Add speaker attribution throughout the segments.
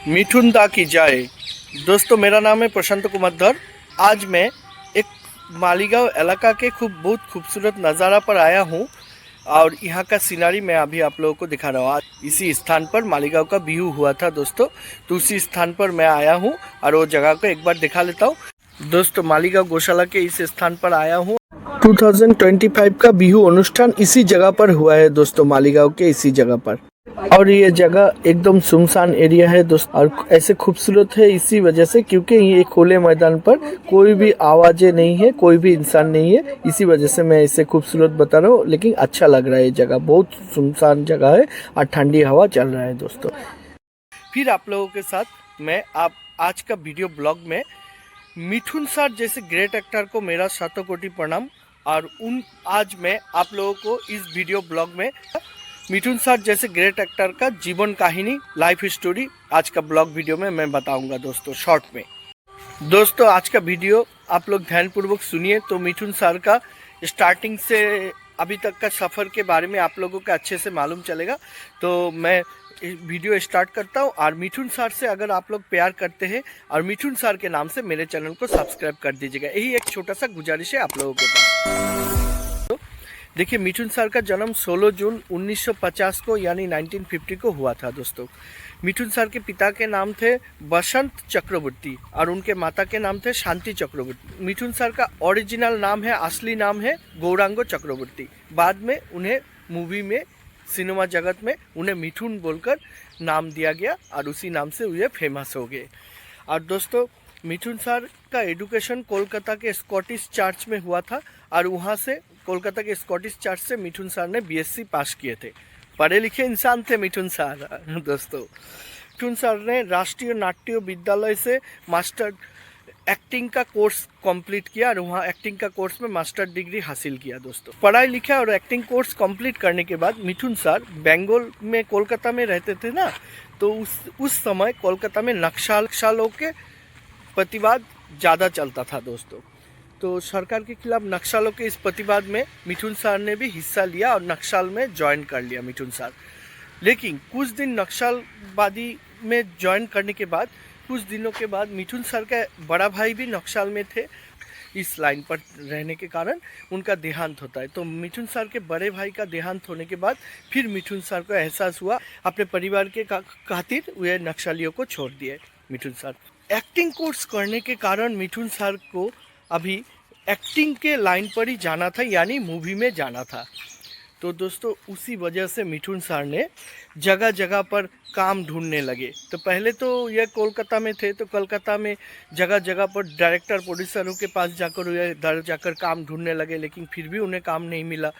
Speaker 1: मिठुन दा की जाए। दोस्तों, मेरा नाम है प्रशांत कुमार धर। आज मैं एक मालीगांव इलाका के बहुत खूबसूरत नज़ारा पर आया हूँ और यहाँ का सीनरी मैं अभी आप लोगों को दिखा रहा हूँ। आज इसी स्थान पर मालीगांव का बिहू हुआ था दोस्तों, तो उसी स्थान पर मैं आया हूँ और वो जगह को एक बार दिखा लेता हूँ। दोस्तों, मालीगांव गौशाला के इस स्थान पर आया हूँ। 2025 का बिहू अनुष्ठान इसी जगह पर हुआ है दोस्तों, मालीगांव के इसी जगह पर। और ये जगह एकदम सुनसान एरिया है दोस्तों, और ऐसे खूबसूरत है इसी वजह से क्योंकि ये खुले मैदान पर कोई भी आवाजें नहीं है, कोई भी इंसान नहीं है। इसी वजह से मैं इसे खूबसूरत बता रहा हूँ, लेकिन अच्छा लग रहा है। ये जगह बहुत सुनसान जगह है और ठंडी हवा चल रहा है दोस्तों। फिर आप लोगों के साथ मैं आज का वीडियो ब्लॉग में मिठुन सर जैसे ग्रेट एक्टर को मेरा शतों कोटि प्रणाम। और आज मैं आप लोगों को इस वीडियो ब्लॉग में मिठुन सर जैसे ग्रेट एक्टर का जीवन कहानी, लाइफ स्टोरी आज का ब्लॉग वीडियो में मैं बताऊंगा दोस्तों, शॉर्ट में। दोस्तों, आज का वीडियो आप लोग ध्यानपूर्वक सुनिए तो मिठुन सर का स्टार्टिंग से अभी तक का सफ़र के बारे में आप लोगों को अच्छे से मालूम चलेगा। तो मैं वीडियो स्टार्ट करता हूँ। और मिठुन सर से अगर आप लोग प्यार करते हैं और मिठुन सर के नाम से मेरे चैनल को सब्सक्राइब कर दीजिएगा, यही एक छोटा सा गुजारिश है आप लोगों के पास। तो देखिए, मिठुन सर का जन्म 16 जून 1950 को यानी 1950 को हुआ था दोस्तों। मिठुन सर के पिता के नाम थे बसंत चक्रवर्ती और उनके माता के नाम थे शांति चक्रवर्ती। मिठुन सर का ओरिजिनल नाम है, असली नाम है गौरांग चक्रवर्ती। बाद में उन्हें मूवी में, सिनेमा जगत में उन्हें मिठुन बोलकर नाम दिया गया और उसी नाम से वे फेमस हो गए। और दोस्तों, मिठुन सर का एजुकेशन कोलकाता के स्कॉटिश चर्च में हुआ था और वहाँ से कोलकाता के स्कॉटिश चर्च से मिठुन सर ने बीएससी पास किए थे। पढ़े लिखे इंसान थे मिठुन सर दोस्तों। मिठुन सर ने राष्ट्रीय नाट्य विद्यालय से मास्टर एक्टिंग का कोर्स कंप्लीट किया और वहाँ एक्टिंग का कोर्स में मास्टर डिग्री हासिल किया दोस्तों। पढ़ाई लिखा और एक्टिंग कोर्स कंप्लीट करने के बाद मिठुन सर बंगाल में, कोलकाता में रहते थे ना, तो उस समय कोलकाता में नक्सलों के प्रतिवाद ज़्यादा चलता था दोस्तों। तो सरकार के खिलाफ नक्सलों के इस प्रतिवाद में मिठुन सर ने भी हिस्सा लिया और नक्सल में ज्वाइन कर लिया मिठुन सर। लेकिन कुछ दिन नक्सलवादी में ज्वाइन करने के बाद, कुछ दिनों के बाद मिठुन सर का बड़ा भाई भी नक्सल में थे। इस लाइन पर रहने के कारण उनका देहांत होता है। तो मिठुन सर के बड़े भाई का देहांत होने के बाद फिर मिठुन सर को एहसास हुआ अपने परिवार के खातिर वे नक्सलियों को छोड़ दिए मिठुन सर। एक्टिंग कोर्स करने के कारण मिठुन सर को अभी एक्टिंग के लाइन पर ही जाना था, यानी मूवी में जाना था। तो दोस्तों, उसी वजह से मिठुन सर ने जगह जगह पर काम ढूंढने लगे। तो पहले तो ये कोलकाता में थे, तो कोलकाता में जगह जगह पर डायरेक्टर प्रोड्यूसरों के पास जाकर वे जाकर काम ढूंढने लगे, लेकिन फिर भी उन्हें काम नहीं मिला।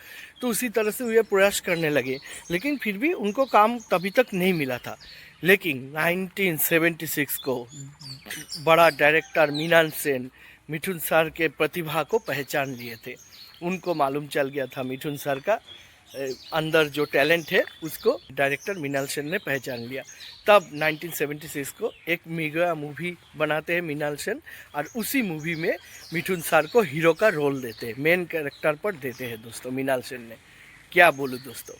Speaker 1: तो उसी तरह से वे प्रयास करने लगे, लेकिन फिर भी उनको काम तभी तक नहीं मिला था। लेकिन 1976 को बड़ा डायरेक्टर मृणाल सेन मिठुन सर के प्रतिभा को पहचान लिए थे। उनको मालूम चल गया था मिठुन सर का अंदर जो टैलेंट है, उसको डायरेक्टर मृणाल सेन ने पहचान लिया। तब 1976 को एक मेगा मूवी बनाते हैं मृणाल सेन और उसी मूवी में मिठुन सर को हीरो का रोल देते हैं, मेन कैरेक्टर पर देते हैं दोस्तों मृणाल सेन ने। क्या बोलूँ दोस्तों,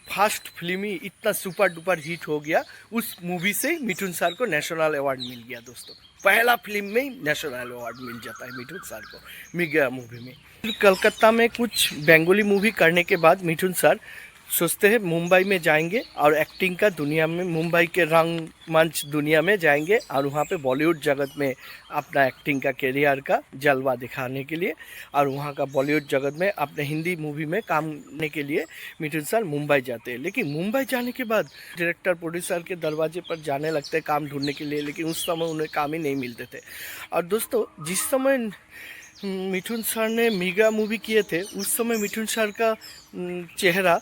Speaker 1: फर्स्ट फिल्म ही इतना सुपर डुपर हिट हो गया, उस मूवी से मिठुन सर को नेशनल अवार्ड मिल गया दोस्तों। पहला फिल्म में ही नेशनल अवार्ड मिल जाता है मिठुन सर को मेगा मूवी में। फिर कलकत्ता में कुछ बंगाली मूवी करने के बाद मिठुन सर सोचते हैं मुंबई में जाएंगे और एक्टिंग का दुनिया में, मुंबई के रंगमंच दुनिया में जाएंगे और वहाँ पे बॉलीवुड जगत में अपना एक्टिंग का करियर का जलवा दिखाने के लिए, और वहाँ का बॉलीवुड जगत में अपने हिंदी मूवी में काम करने के लिए मिठुन सर मुंबई जाते हैं। लेकिन मुंबई जाने के बाद डायरेक्टर प्रोड्यूसर के दरवाजे पर जाने लगते हैं काम ढूंढने के लिए, लेकिन उस समय उन्हें काम ही नहीं मिलते थे। और दोस्तों, जिस समय मिठुन सर ने मेगा मूवी किए थे, उस समय मिठुन सर का चेहरा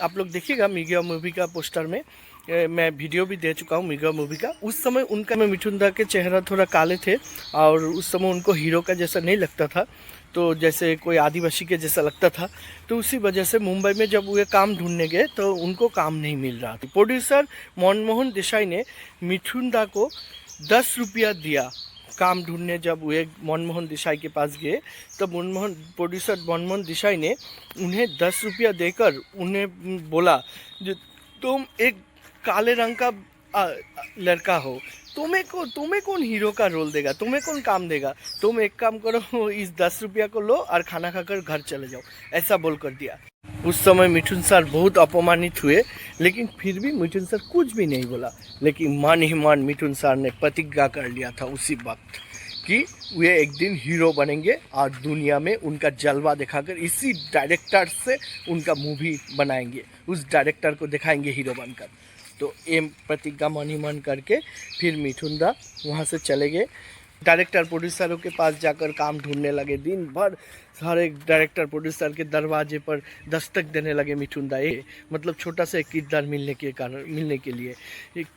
Speaker 1: आप लोग देखिएगा मेगा मूवी का पोस्टर में, मैं वीडियो भी दे चुका हूँ मेगा मूवी का। उस समय उनका मिठुन दा के चेहरा थोड़ा काले थे और उस समय उनको हीरो का जैसा नहीं लगता था, तो जैसे कोई आदिवासी के जैसा लगता था। तो उसी वजह से मुंबई में जब वे काम ढूंढने गए तो उनको काम नहीं मिल रहा था। प्रोड्यूसर मनमोहन देसाई ने मिठुन दा को 10 रुपया दिया काम ढूंढने। जब वे मनमोहन देसाई के पास गए तब प्रोड्यूसर मनमोहन देसाई ने उन्हें 10 रुपया देकर उन्हें बोला, जो तुम एक काले रंग का लड़का हो, तुम्हें कौन हीरो का रोल देगा, तुम्हें कौन काम देगा, तुम एक काम करो, इस 10 रुपया को लो और खाना खाकर घर चले जाओ, ऐसा बोल कर दिया। उस समय मिठुन सर बहुत अपमानित हुए, लेकिन फिर भी मिठुन सर कुछ भी नहीं बोला। लेकिन मान ही मान मिठुन सर ने प्रतिज्ञा कर लिया था उसी वक्त कि वे एक दिन हीरो बनेंगे और दुनिया में उनका जलवा दिखाकर इसी डायरेक्टर से उनका मूवी बनाएंगे, उस डायरेक्टर को दिखाएंगे हीरो बनकर। तो ये प्रतिज्ञा मान ही मान करके फिर मिठुन दा वहाँ से चले गए। डायरेक्टर प्रोड्यूसरों के पास जाकर काम ढूंढने लगे, दिन भर सारे डायरेक्टर प्रोड्यूसर के दरवाजे पर दस्तक देने लगे मिठुन दा, ये मतलब छोटा सा एक किरदार मिलने के लिए।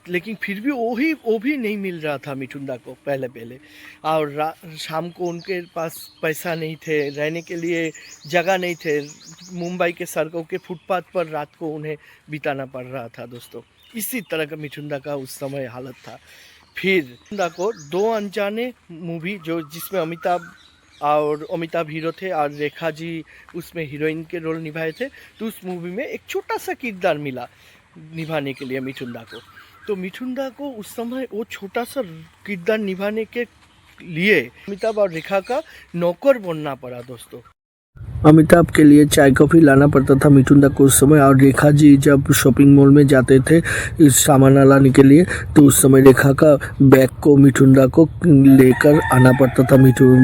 Speaker 1: लेकिन फिर भी वो भी नहीं मिल रहा था मिठुन दा को पहले। और शाम को उनके पास पैसा नहीं थे, रहने के लिए जगह नहीं थे, मुंबई के सड़कों के फुटपाथ पर रात को उन्हें बिताना पड़ रहा था दोस्तों। इसी तरह का मिठुन दा का उस समय हालत था। फिर मिठुन दा को दो अनजाने मूवी जिसमें अमिताभ हीरो थे और रेखा जी उसमें हीरोइन के रोल निभाए थे, तो उस मूवी में एक छोटा सा किरदार मिला निभाने के लिए मिठुन दा को। तो मिठुन दा को उस समय वो छोटा सा किरदार निभाने के लिए अमिताभ और रेखा का नौकर बनना पड़ा दोस्तों। अमिताभ के लिए चाय कॉफ़ी लाना पड़ता था मिठुन दा को उस समय, और रेखा जी जब शॉपिंग मॉल में जाते थे इस सामान लाने के लिए, तो उस समय रेखा का बैग को मिठुन दा को लेकर आना पड़ता था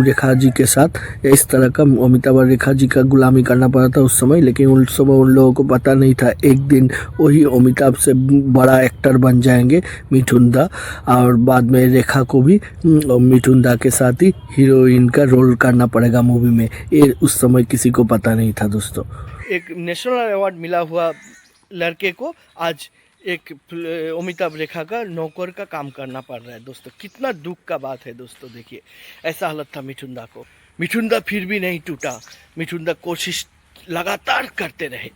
Speaker 1: रेखा जी के साथ। इस तरह का अमिताभ और रेखा जी का गुलामी करना पड़ा था उस समय। लेकिन उस समय उन लोगों को पता नहीं था एक दिन वही अमिताभ से बड़ा एक्टर बन जाएंगे मिठुन दा, और बाद में रेखा को भी मिठुन दा के साथ ही हीरोइन का रोल करना पड़ेगा मूवी में। ये उस समय किसी को पता नहीं था दोस्तों। एक नेशनल अवार्ड मिला हुआ लड़के को आज एक अमिताभ रेखा का नौकर का काम करना पड़ रहा है दोस्तों। कितना दुख का बात है दोस्तों, देखिए ऐसा हालत था मिठुन दा को। मिठुन दा फिर भी नहीं टूटा, मिठुन दा कोशिश लगातार करते रहे।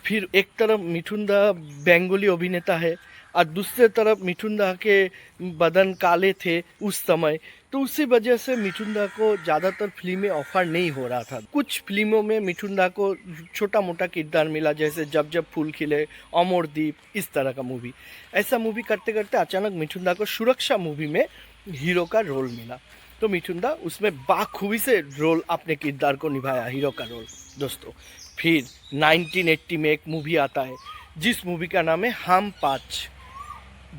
Speaker 1: फिर एक तरफ मिठुन दा बंगाली अभिनेता है और दूसरे तरफ मिठुन दा के बदन काले थे उस समय, तो उसी वजह से मिठुन दा को ज़्यादातर फिल्में ऑफर नहीं हो रहा था। कुछ फिल्मों में मिठुन दा को छोटा मोटा किरदार मिला, जैसे जब जब फूल खिले, अमरदीप, इस तरह का मूवी। ऐसा मूवी करते करते अचानक मिठुन दा को सुरक्षा मूवी में हीरो का रोल मिला, तो मिठुन दा उसमें बाखूबी से रोल अपने किरदार को निभाया, हीरो का रोल दोस्तों। फिर 1980 में एक मूवी आता है जिस मूवी का नाम है हम पाँच।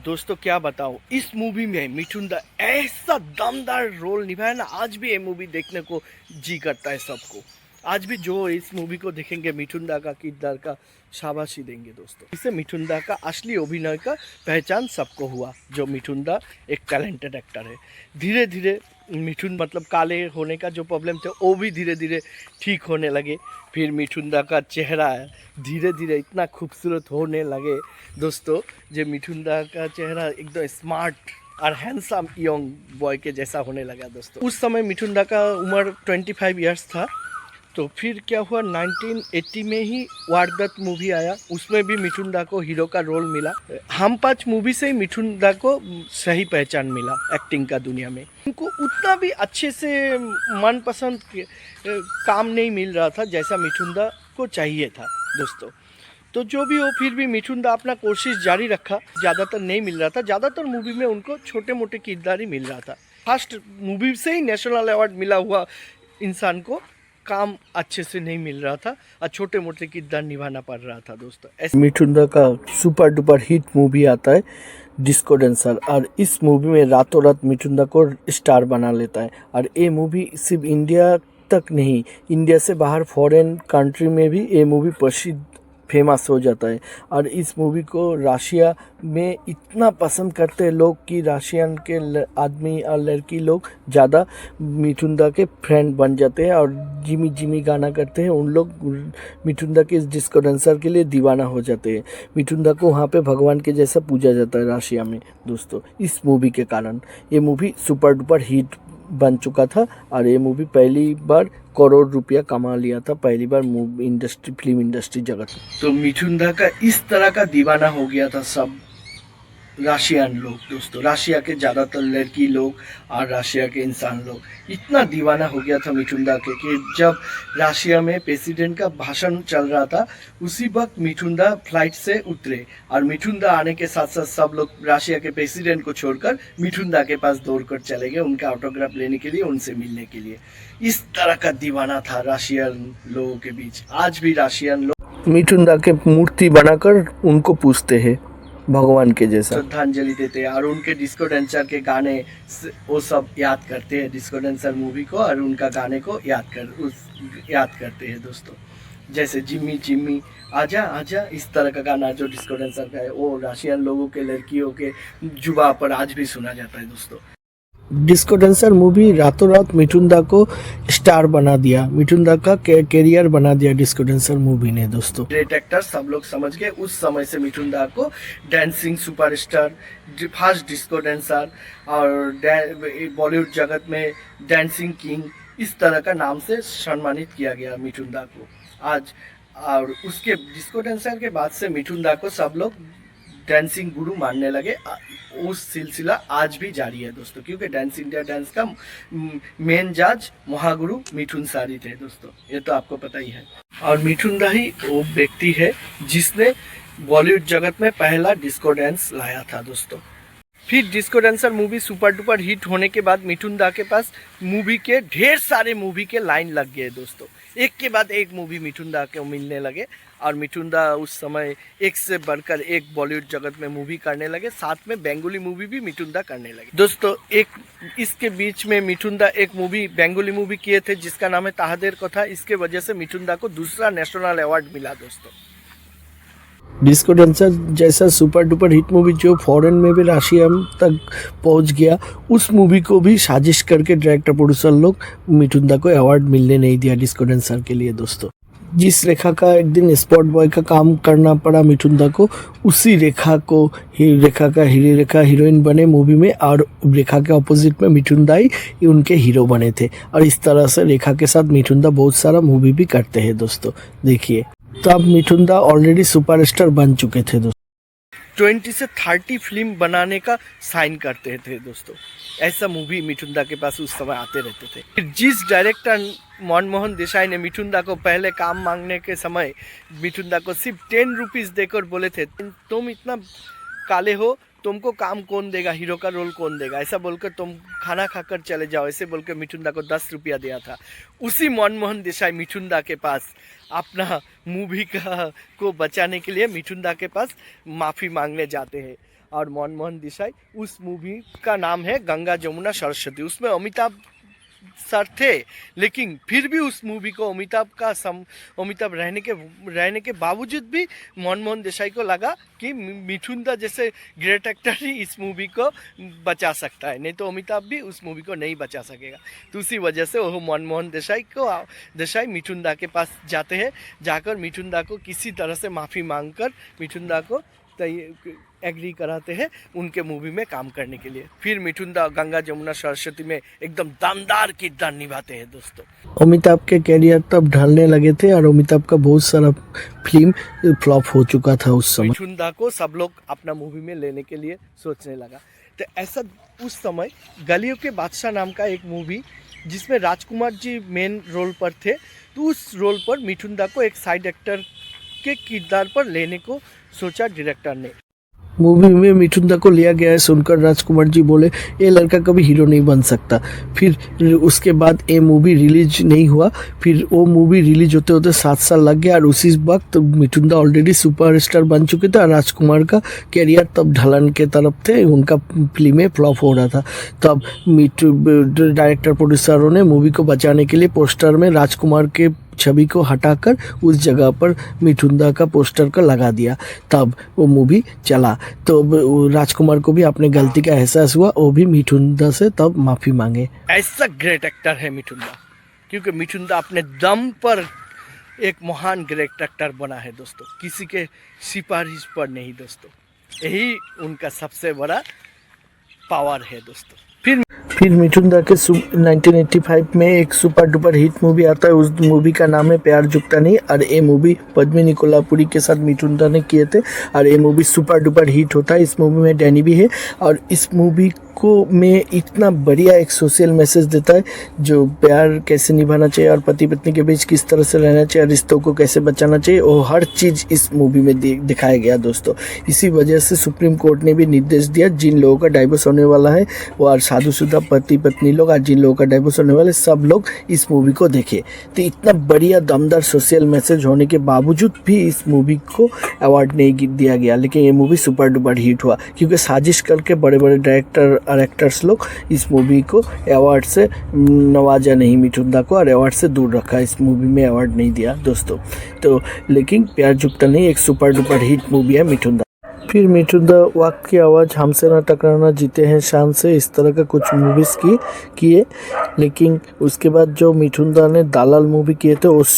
Speaker 1: दोस्तों क्या बताऊं, इस मूवी में मिठुन दा ऐसा दमदार रोल निभाया ना, आज भी ये मूवी देखने को जी करता है सबको। आज भी जो इस मूवी को देखेंगे मिठुन दा का किरदार का शाबाशी देंगे दोस्तों। इससे मिठुन दा का असली अभिनय का पहचान सबको हुआ, जो मिठुन दा एक टैलेंटेड एक्टर है। धीरे धीरे मिठुन मतलब काले होने का जो प्रॉब्लम थे वो भी धीरे धीरे ठीक होने लगे। फिर मिठुन दा का चेहरा धीरे धीरे इतना खूबसूरत होने लगे दोस्तों, जो मिठुन दा का चेहरा एकदम स्मार्ट और हैंडसम यंग बॉय के जैसा होने लगा दोस्तों। उस समय मिठुन दा का उम्र 25 इयर्स था। तो फिर क्या हुआ, 1980 में ही वारदात मूवी आया, उसमें भी मिठुन दा को हीरो का रोल मिला। हम पाँच मूवी से ही मिठुन दा को सही पहचान मिला एक्टिंग का दुनिया में। उनको उतना भी अच्छे से मनपसंद काम नहीं मिल रहा था जैसा मिठुन दा को चाहिए था दोस्तों। तो जो भी हो, फिर भी मिठुन दा अपना कोशिश जारी रखा। ज़्यादातर नहीं मिल रहा था, ज़्यादातर मूवी में उनको छोटे मोटे किरदार ही मिल रहा था। फर्स्ट मूवी से ही नेशनल अवार्ड मिला हुआ इंसान को काम अच्छे से नहीं मिल रहा था और छोटे मोटे किरदार निभाना पड़ रहा था दोस्तों। मिठुन दा का सुपर डुपर हिट मूवी आता है डिस्को डांसर, और इस मूवी में रातों रात मिठुन दा को स्टार बना लेता है। और ये मूवी सिर्फ इंडिया तक नहीं, इंडिया से बाहर फॉरेन कंट्री में भी ये मूवी प्रसिद्ध फेमस हो जाता है। और इस मूवी को रशिया में इतना पसंद करते हैं लोग कि रशियन के आदमी और लड़की लोग ज़्यादा मिठुन दा के फ्रेंड बन जाते हैं और जिमी जिमी गाना करते हैं। उन लोग मिठुन दा के इस डिस्को डांसर के लिए दीवाना हो जाते हैं। मिठुन दा को वहाँ पे भगवान के जैसा पूजा जाता है रशिया में दोस्तों, इस मूवी के कारण। ये मूवी सुपर डुपर हिट बन चुका था और ये मूवी पहली बार करोड़ रुपया कमा लिया था, पहली बार फिल्म इंडस्ट्री जगत। तो मिठुन दा का इस तरह का दीवाना हो गया था सब राशियन लोग दोस्तों, राशिया के ज़्यादातर लड़की लोग और राशिया के इंसान लोग इतना दीवाना हो गया था मिठुंदा के कि जब राशिया में प्रेसिडेंट का भाषण चल रहा था उसी वक्त मिठुंदा फ्लाइट से उतरे और मिठुंदा आने के साथ साथ सब लोग राशिया के प्रेसिडेंट को छोड़कर मिठुंदा के पास दौड़कर चले गए उनका ऑटोग्राफ लेने के लिए, उनसे मिलने के लिए। इस तरह का दीवाना था राशियन लोगों के बीच। आज भी राशियन लोग मिठुंदा के मूर्ति बनाकर उनको पूजते हैं भगवान के जैसा, श्रद्धांजलि देते हैं और उनके डिस्को डांसर के गाने वो सब याद करते हैं, डिस्को डांसर मूवी को और उनका गाने को याद करते हैं दोस्तों। जैसे जिम्मी जिम्मी आजा आजा, इस तरह का गाना जो डिस्को डांसर का है वो राशियन लोगों के लड़कियों के जुबा पर आज भी सुना जाता है दोस्तों। डिस्को डांसर मूवी रातों रात मिठुंदा को स्टार बना दिया, मिठुंदा का कैरियर बना दिया डिस्को डांसर मूवी ने दोस्तों। ग्रेट एक्टर सब लोग समझ गए उस समय से मिठुंदा को dancing superstar, fast disco dancer और बॉलीवुड जगत में डांसिंग किंग, इस तरह का नाम से सम्मानित किया गया मिठुंदा को आज। और उसके डिस्को डांसर के बाद से मिठुंदा को सब लोग डांसिंग गुरु मानने लगे। उस सिलसिला आज भी जारी है दोस्तों, क्योंकि डांस इंडिया डांस का मेन जज महागुरु मिठुन सारी थे दोस्तों, ये तो आपको पता ही है। और मिठुंदा ही वो व्यक्ति है जिसने बॉलीवुड जगत में पहला डिस्को डांस लाया था दोस्तों। फिर disco dancer movie super duper hit होने के बाद मिठुंदा के पास मूवी के ढेर सारे मूवी के लाइन लग गए दोस्तों, एक के बाद एक मूवी मिठुंदा को मिलने लगे और मिठुंदा उस समय एक से बढ़कर एक बॉलीवुड जगत में मूवी करने लगे, साथ में बंगाली मूवी भी मिठुंदा करने लगे दोस्तों। एक इसके बीच में मिठुंदा एक मूवी बंगाली मूवी किए थे जिसका नाम है ताहादेर कथा, इसके वजह से मिठुंदा को दूसरा नेशनल अवार्ड मिला दोस्तों। डिस्को डांसर जैसा सुपर डुपर हिट मूवी जो फॉरेन में भी राशिया तक पहुंच गया, उस मूवी को भी साजिश करके डायरेक्टर प्रोड्यूसर लोग मिठुंदा को अवार्ड मिलने नहीं दिया डिस्को डांसर के लिए दोस्तों। जिस रेखा का एक दिन स्पॉट बॉय का काम करना पड़ा मिठुंदा को, उसी रेखा को रेखा का रेखा हीरोइन बने मूवी में और रेखा के ऑपोजिट में मिठुंदा ही उनके हीरो बने थे। और इस तरह से रेखा के साथ मिठुंदा बहुत सारा मूवी भी करते हैं दोस्तों। देखिए तब मिठुंदा ऑलरेडी सुपरस्टार बन चुके थे दोस्तों, 20 से 30 फिल्म बनाने का साइन करते थे दोस्तों। ऐसा मूवी मिठुंदा के पास उस समय आते रहते थे। जिस डायरेक्टर मनमोहन देसाई ने मिठुंदा को पहले काम मांगने के समय मिठुंदा को सिर्फ 10 रुपीज़ देकर बोले थे तुम इतना काले हो, तुमको काम कौन देगा, हीरो का रोल कौन देगा, ऐसा बोलकर तुम खाना खाकर चले जाओ, ऐसे बोलकर मिठुंदा को 10 रुपया दिया था। उसी मनमोहन देसाई मिठुंदा के पास अपना मूवी को बचाने के लिए मिठुंदा के पास माफ़ी मांगने जाते हैं। और मनमोहन देसाई उस मूवी का नाम है गंगा जमुना सरस्वती, उसमें अमिताभ सर थे, लेकिन फिर भी उस मूवी को अमिताभ रहने के बावजूद भी मनमोहन देसाई को लगा कि मिठुंदा जैसे ग्रेट एक्टर ही इस मूवी को बचा सकता है, नहीं तो अमिताभ भी उस मूवी को नहीं बचा सकेगा। तो उसी वजह से वो मनमोहन देसाई मिठुंदा के पास जाते हैं, जाकर मिठुंदा को किसी तरह से माफ़ी मांगकर मिठुंदा को एग्री कराते हैं उनके मूवी में काम करने के लिए। फिर मिठुंदा गंगा जमुना सरस्वती में एकदम दमदार किरदार निभाते हैं दोस्तों। अमिताभ के कैरियर तब ढलने लगे थे और अमिताभ का बहुत सारा फिल्म फ्लॉप हो चुका था उस समय। मिठुंदा को सब लोग अपना मूवी में लेने के लिए सोचने लगा। तो ऐसा उस समय गलियों के बादशाह नाम का एक मूवी जिसमें राजकुमार जी मेन रोल पर थे, तो उस रोल पर मिठुंदा को एक साइड एक्टर के किरदार पर लेने को सोचा डायरेक्टर ने। मूवी में मिठुंदा को लिया गया है सुनकर राजकुमार जी बोले ये लड़का कभी हीरो नहीं बन सकता। फिर उसके बाद ये मूवी रिलीज नहीं हुआ, फिर वो मूवी रिलीज होते होते 7 साल लग गया और उसी वक्त मिठुंदा ऑलरेडी सुपरस्टार बन चुके थे और राजकुमार का कैरियर तब ढलन के तरफ थे, उनका फिल्में फ्लॉप हो रहा था। तब डायरेक्टर प्रोड्यूसरों ने मूवी को बचाने के लिए पोस्टर में राजकुमार के छवि को हटाकर उस जगह पर मिठुंदा का पोस्टर का लगा दिया, तब वो मूवी चला। तो राजकुमार को भी अपने गलती का एहसास हुआ, वो भी मिठुंदा से तब माफ़ी मांगे। ऐसा ग्रेट एक्टर है मिठुंदा, क्योंकि मिठुंदा अपने दम पर एक महान ग्रेट एक्टर बना है दोस्तों, किसी के सिफारिश पर नहीं दोस्तों। यही उनका सबसे बड़ा पावर है दोस्तों। फिर फिर मिठुन दा के 1985 में एक सुपर डुपर हिट मूवी आता है। उस मूवी का नाम है प्यार जुगता नहीं, और ये मूवी पद्मिनी कोल्हापुरी के साथ मिठुन दा ने किए थे, और ये मूवी सुपर डुपर हिट होता है। इस मूवी में डैनी भी है, और इस मूवी को में इतना बढ़िया एक सोशल मैसेज देता है, जो प्यार कैसे निभाना चाहिए और पति पत्नी के बीच किस तरह से रहना चाहिए, रिश्तों को कैसे बचाना चाहिए, वो हर चीज़ इस मूवी में दिखाया गया दोस्तों। इसी वजह से सुप्रीम कोर्ट ने भी निर्देश दिया, जिन लोगों का डाइवोर्स होने वाला है वो और शादीशुदा पति पत्नी लोग, और जिन लोगों का डाइवोर्स होने वाले सब लोग इस मूवी को देखें। तो इतना बढ़िया दमदार सोशल मैसेज होने के बावजूद भी इस मूवी को अवार्ड नहीं दिया गया, लेकिन ये मूवी सुपर डुपर हिट हुआ, क्योंकि साजिश करके बड़े बड़े डायरेक्टर और एक्टर्स लोग इस मूवी को अवार्ड से नवाजा नहीं मिठुन दा को, और अवार्ड से दूर रखा। इस मूवी में अवार्ड नहीं दिया दोस्तों। तो लेकिन प्यार जुगता नहीं एक सुपर डुपर हिट मूवी है मिठुन दा। फिर मिठुन दा वक्त की आवाज़, हमसे ना टकराना, जीते हैं शान से, इस तरह का कुछ मूवीज़ किए। लेकिन उसके बाद जो मिठुन दा ने दालाल मूवी किए थे उस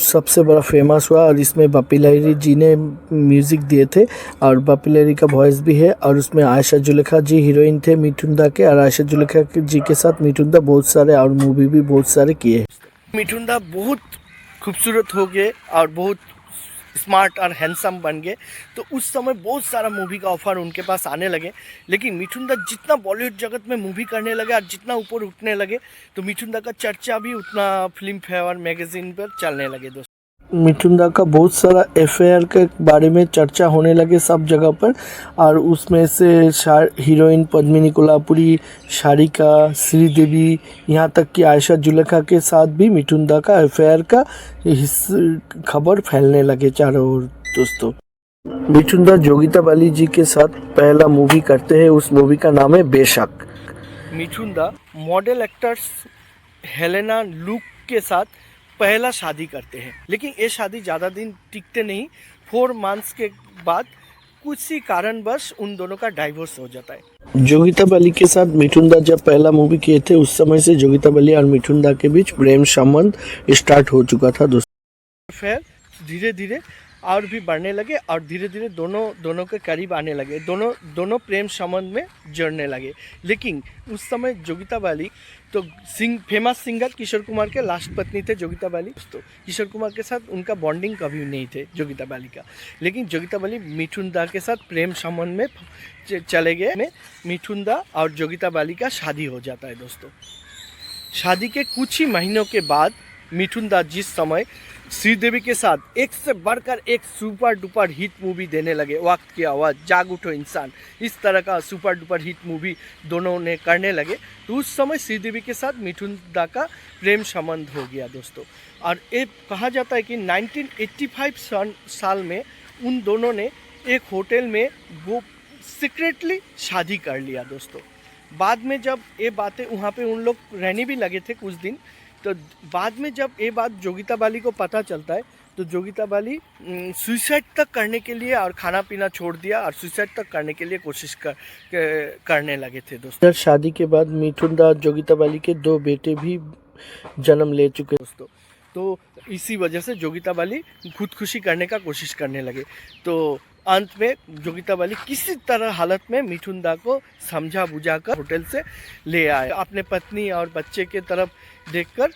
Speaker 1: सबसे बड़ा फेमस हुआ, और इसमें बापी लहरी जी ने म्यूज़िक दिए थे, और बापी लहरी का वॉइस भी है, और उसमें आयशा जुलेखा जी हीरोइन थे मिठुन दा के, और आयशा जुलेखा जी के साथ मिठुन दा बहुत सारे और मूवी भी बहुत सारे किए हैं। मिठुन दा बहुत खूबसूरत हो गए और बहुत स्मार्ट और हैंडसम बन गए, तो उस समय बहुत सारा मूवी का ऑफर उनके पास आने लगे। लेकिन मिठुन दा जितना बॉलीवुड जगत में मूवी करने लगे और जितना ऊपर उठने लगे, तो मिठुन दा का चर्चा भी उतना फिल्म फेयर मैगजीन पर चलने लगे दोस्तों। मिठुन दा का बहुत सारा अफेयर के बारे में चर्चा होने लगे सब जगह पर, और उसमें से हीरोइन पद्मिनी कोल्हापुरी, सारिका, श्रीदेवी, यहाँ तक कि आयशा जुलेखा के साथ भी मिठुन दा का अफेयर का खबर फैलने लगे चारों ओर दोस्तों। मिठुन दा जोगिता बाली जी के साथ पहला मूवी करते हैं, उस मूवी का नाम है बेशक। मिठुन दा मॉडल एक्टर्स हेलेना लुक के साथ पहला शादी करते हैं, लेकिन ये शादी ज़्यादा दिन टिकते नहीं। 4 मंथ्स के बाद कुछ ही कारणवश उन दोनों का डाइवोर्स हो जाता है। जोगिता बाली के साथ मिठुन दा जब पहला मूवी किए थे, उस समय से जोगिता बाली और मिठुन दा के बीच प्रेम संबंध स्टार्ट हो चुका था दोस्तों। फिर धीरे धीरे और भी बढ़ने लगे, और धीरे धीरे दोनों के करीब आने लगे, दोनों प्रेम संबंध में जुड़ने लगे। लेकिन उस समय जोगिता बाली तो फेमस सिंगर किशोर कुमार के लास्ट पत्नी थे जोगिता बाली। तो किशोर कुमार के साथ उनका बॉन्डिंग कभी नहीं थे जोगिता बाली का, लेकिन जोगिता बाली मिठुन दा के साथ प्रेम संबंध में चले गए। मिठुन दा और जोगिता बाली का शादी हो जाता है दोस्तों। शादी के कुछ ही महीनों के बाद मिठुन दा जिस समय श्रीदेवी के साथ एक से बढ़कर एक सुपर डुपर हिट मूवी देने लगे, वक्त की आवाज़, जाग उठो इंसान, इस तरह का सुपर डुपर हिट मूवी दोनों ने करने लगे, तो उस समय श्रीदेवी के साथ मिठुन दा का प्रेम संबंध हो गया दोस्तों। और ये कहा जाता है कि 1985 साल में उन दोनों ने एक होटल में वो सीक्रेटली शादी कर लिया दोस्तों। बाद में जब ये बातें वहाँ पे उन लोग रहने भी लगे थे कुछ दिन, तो बाद में जब ये बात जोगिता बाली को पता चलता है, तो जोगिता बाली सुसाइड तक करने के लिए और खाना पीना छोड़ दिया और सुसाइड तक करने के लिए कोशिश करने लगे थे दोस्तों। शादी के बाद मिठुन दा जोगिता बाली के 2 बेटे भी जन्म ले चुके दोस्तों। तो इसी वजह से जोगिता बाली खुदकुशी करने का कोशिश करने लगे। तो अंत में जोगिता बाली किसी तरह हालत में मिठुन दा को समझा बुझा कर होटल से ले आए। अपने पत्नी और बच्चे के तरफ देखकर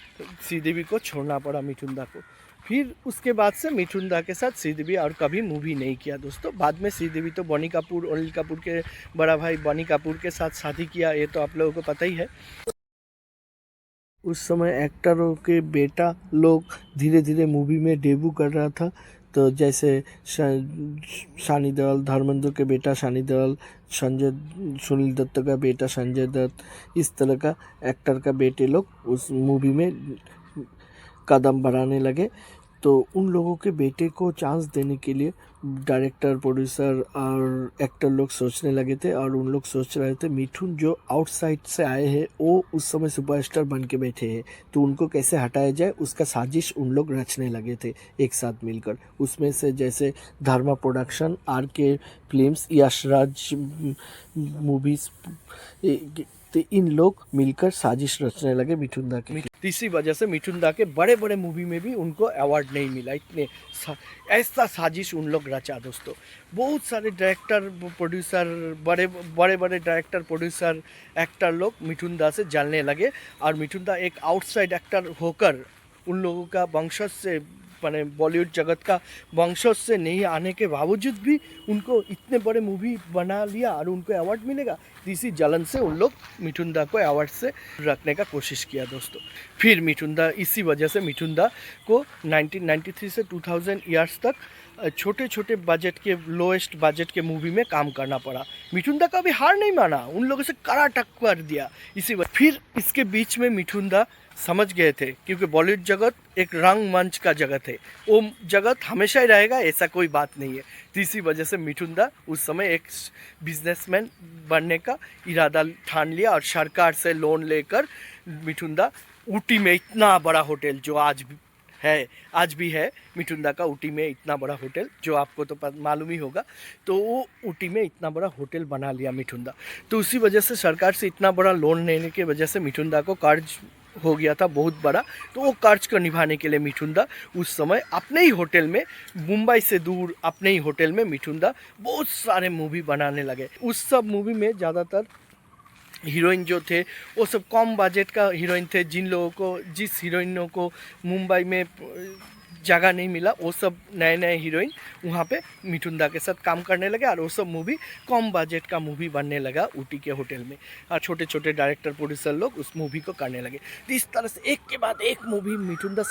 Speaker 1: श्रीदेवी को छोड़ना पड़ा मिठुन दा को। फिर उसके बाद से मिठुन दा के साथ श्रीदेवी और कभी मूवी नहीं किया दोस्तों। बाद में श्रीदेवी तो बनी कपूर, अनिल कपूर के बड़ा भाई बनी कपूर के साथ शादी किया, ये तो आप लोगों को पता ही है। उस समय एक्टरों के बेटा लोग धीरे धीरे मूवी में डेब्यू कर रहा था, तो जैसे सानी देओल, धर्मेंद्र के बेटा सानी देओल, सुनील दत्त का बेटा संजय दत्त, इस तरह का एक्टर का बेटे लोग उस मूवी में कदम बढ़ाने लगे। तो उन लोगों के बेटे को चांस देने के लिए डायरेक्टर, प्रोड्यूसर और एक्टर लोग सोचने लगे थे, और उन लोग सोच रहे थे मिठुन जो आउटसाइड से आए हैं वो उस समय सुपरस्टार बन के बैठे हैं, तो उनको कैसे हटाया जाए उसका साजिश उन लोग रचने लगे थे एक साथ मिलकर। उसमें से जैसे धर्मा production, RK films, Yashraj movies, तो इन लोग मिलकर साजिश रचने लगे मिठुन दा के। इसी वजह से मिठुन दा के बड़े बड़े मूवी में भी उनको अवार्ड नहीं मिला। इतने ऐसा साजिश उन लोग रचा दोस्तों। बहुत सारे डायरेक्टर प्रोड्यूसर, बड़े बड़े बड़े डायरेक्टर प्रोड्यूसर एक्टर लोग मिठुन दा से जलने लगे, और मिठुन दा एक आउटसाइड एक्टर होकर उन लोगों का वंशज से, मैंने बॉलीवुड जगत का वंशज से नहीं आने के बावजूद भी उनको इतने बड़े मूवी बना लिया और उनको अवार्ड मिलेगा। तो इसी जलन से उन लोग मिठुन दा को अवार्ड से रखने का कोशिश किया दोस्तों। फिर मिठुन दा, इसी वजह से मिठुन दा को 1993 से 2000 ईयर्स तक छोटे छोटे बजट के, लोएस्ट बजट के मूवी में काम करना पड़ा। मिठुन दा का भी हार नहीं माना, उन लोगों से कड़ा टक्कर दिया। इसी वजह फिर इसके बीच में मिठुन दा समझ गए थे, क्योंकि बॉलीवुड जगत एक रंग मंच का जगत है, वो जगत हमेशा ही रहेगा, ऐसा कोई बात नहीं है। तो इसी वजह से मिठुन दा उस समय एक बिजनेसमैन बनने का इरादा ठान लिया, और सरकार से लोन लेकर मिठुन दा ऊटी में इतना बड़ा होटल, जो आज भी है मिठुन दा का ऊटी में इतना बड़ा होटल, जो आपको तो मालूम ही होगा। तो वो ऊटी में इतना बड़ा होटल बना लिया मिठुन दा। तो उसी वजह से सरकार से इतना बड़ा लोन लेने की वजह से मिठुन दा को कर्ज हो गया था बहुत बड़ा। तो वो कर्ज को निभाने के लिए मिठुन दा उस समय अपने ही होटल में, मुंबई से दूर अपने ही होटल में मिठुन दा बहुत सारे मूवी बनाने लगे। उस सब मूवी में ज़्यादातर हीरोइन जो थे वो सब कम बजट का हीरोइन थे, जिस हीरोइनों को मुंबई में जगह नहीं मिला, वो सब नए नए हीरोइन वहाँ पे मिठुन दा के साथ काम करने लगे, और वो सब मूवी कम बजट का मूवी बनने लगा ऊटी के होटल में, और छोटे छोटे डायरेक्टर प्रोड्यूसर लोग उस मूवी को करने लगे। तो इस तरह से एक के बाद एक मूवी मिठुन दा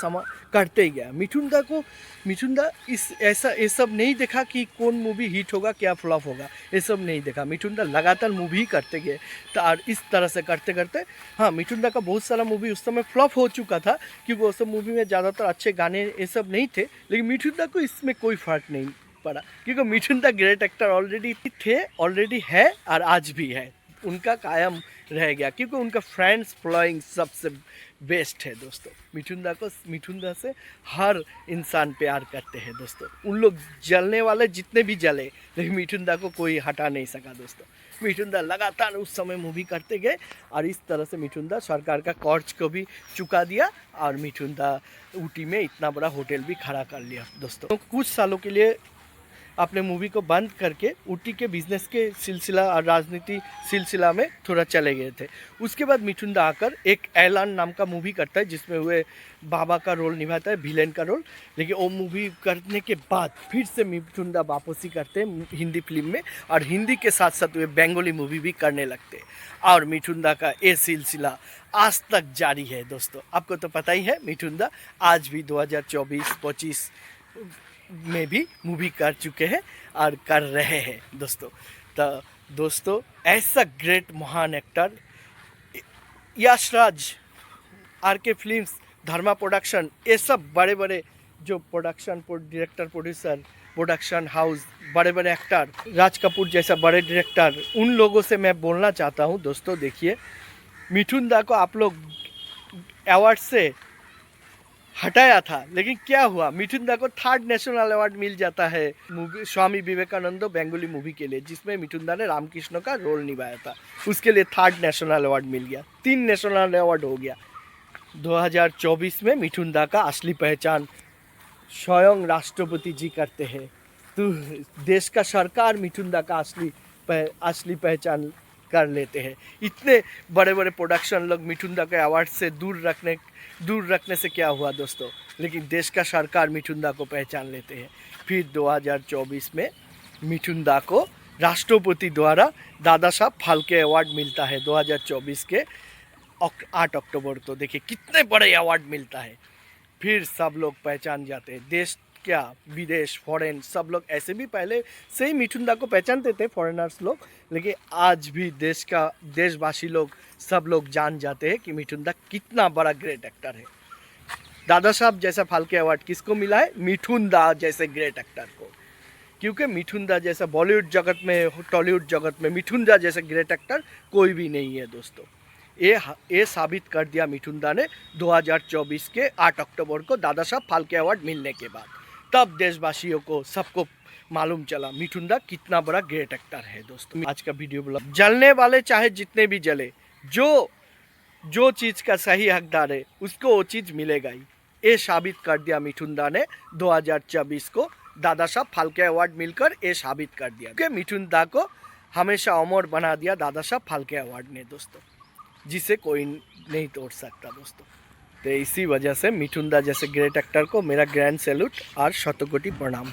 Speaker 1: करते ही गया। मिठुन दा ये सब नहीं देखा कि कौन मूवी हिट होगा, क्या फ्लॉप होगा, ये सब नहीं देखा। मिठुन दा लगातार मूवी ही करते गए। तो और इस तरह से करते करते, हाँ, मिठुन दा का बहुत सारा मूवी उस समय फ्लॉप हो चुका था, क्योंकि वो सब मूवी में ज़्यादातर अच्छे गाने ये सब नहीं थे। लेकिन मिठुन दा को इसमें कोई फ़र्क नहीं पड़ा, क्योंकि मिठुन दा ग्रेट एक्टर ऑलरेडी है, और आज भी है, उनका कायम रह गया, क्योंकि उनका फ्रेंड्स फॉलोइंग सबसे बेस्ट है दोस्तों। मिठुन दा से हर इंसान प्यार करते हैं दोस्तों। उन लोग जलने वाले जितने भी जले, लेकिन मिठुन दा को कोई हटा नहीं सका दोस्तों। मिठुन दा लगातार उस समय मूवी करते गए, और इस तरह से मिठुन दा सरकार का कर्ज को भी चुका दिया, और मिठुन दा ऊटी में इतना बड़ा होटल भी खड़ा कर लिया दोस्तों। तो कुछ सालों के लिए अपने मूवी को बंद करके ऊटी के बिजनेस के सिलसिला और राजनीति सिलसिला में थोड़ा चले गए थे। उसके बाद मिठुन दा आकर एक ऐलान नाम का मूवी करता है, जिसमें वे बाबा का रोल निभाता है, विलेन का रोल। लेकिन वो मूवी करने के बाद फिर से मिठुन दा वापसी करते हैं हिंदी फिल्म में, और हिंदी के साथ साथ वे बंगाली मूवी भी करने लगते हैं। और मिठुन दा का ये सिलसिला आज तक जारी है दोस्तों। आपको तो पता ही है, मिठुन दा आज भी 2024-25 में भी मूवी कर चुके हैं और कर रहे हैं दोस्तों। तो दोस्तों, ऐसा ग्रेट महान actor Yash Raj, R K films, धर्मा प्रोडक्शन, ये सब बड़े बड़े जो production director producer, production house, बड़े बड़े एक्टर, राज कपूर जैसा बड़े डायरेक्टर, उन लोगों से मैं बोलना चाहता हूँ दोस्तों। देखिए, मिठुन दा को आप लोग अवार्ड से हटाया था, लेकिन क्या हुआ, मिठुन दा को 3rd नेशनल अवार्ड मिल जाता है मूवी स्वामी विवेकानंद बंगाली मूवी के लिए, जिसमें मिठुन दा ने रामकृष्ण का रोल निभाया था। उसके लिए 3rd नेशनल अवार्ड मिल गया, 3 नेशनल अवार्ड हो गया। 2024 में मिठुन दा का असली पहचान स्वयं राष्ट्रपति जी करते हैं। तो देश का सरकार मिठुन दा का असली पहचान कर लेते हैं। इतने बड़े बड़े प्रोडक्शन लोग मिठुन दा के अवार्ड से दूर रखने से क्या हुआ दोस्तों, लेकिन देश का सरकार मिठुन दा को पहचान लेते हैं। फिर 2024 में मिठुन दा को राष्ट्रपति द्वारा दादा साहब फाल्के अवार्ड मिलता है 2024 के 8 अक्टूबर को। देखिए कितने बड़े अवार्ड मिलता है। फिर सब लोग पहचान जाते हैं, देश क्या विदेश, फॉरेन, सब लोग ऐसे भी पहले से ही मिठुन दा को पहचानते थे फॉरेनर्स लोग, लेकिन आज भी देशवासी लोग सब लोग जान जाते हैं कि मिठुन दा कितना बड़ा ग्रेट एक्टर है। दादा साहब जैसा फाल्के अवार्ड किसको मिला है? मिठुन दा जैसे ग्रेट एक्टर को। क्योंकि मिठुन दा जैसा बॉलीवुड जगत में, टॉलीवुड जगत में मिठुन दा जैसे ग्रेट एक्टर कोई भी नहीं है दोस्तों। ये साबित कर दिया मिठुन दा ने 2024 के 8 अक्टूबर को दादा साहब फाल्के अवार्ड मिलने के बाद। तब देशवासियों को सबको मालूम चला मिठुन दा कितना बड़ा ग्रेट एक्टर है। दोस्तों आज का वीडियो ब्लॉग जलने वाले चाहे जितने भी जले, जो चीज़ का सही हकदार है उसको वो चीज़ मिलेगा ही। ये साबित कर दिया मिठुन दा ने 2024 को दादा साहब फाल्के अवार्ड मिलकर ये साबित कर दिया कि मिठुन दा को हमेशा अमर बना दिया दादा साहब फाल्के अवार्ड ने दोस्तों, जिसे कोई नहीं तोड़ सकता दोस्तों। तो इसी वजह से मिठुन दा जैसे ग्रेट एक्टर को मेरा ग्रैंड सैल्यूट और शतकोटि प्रणाम।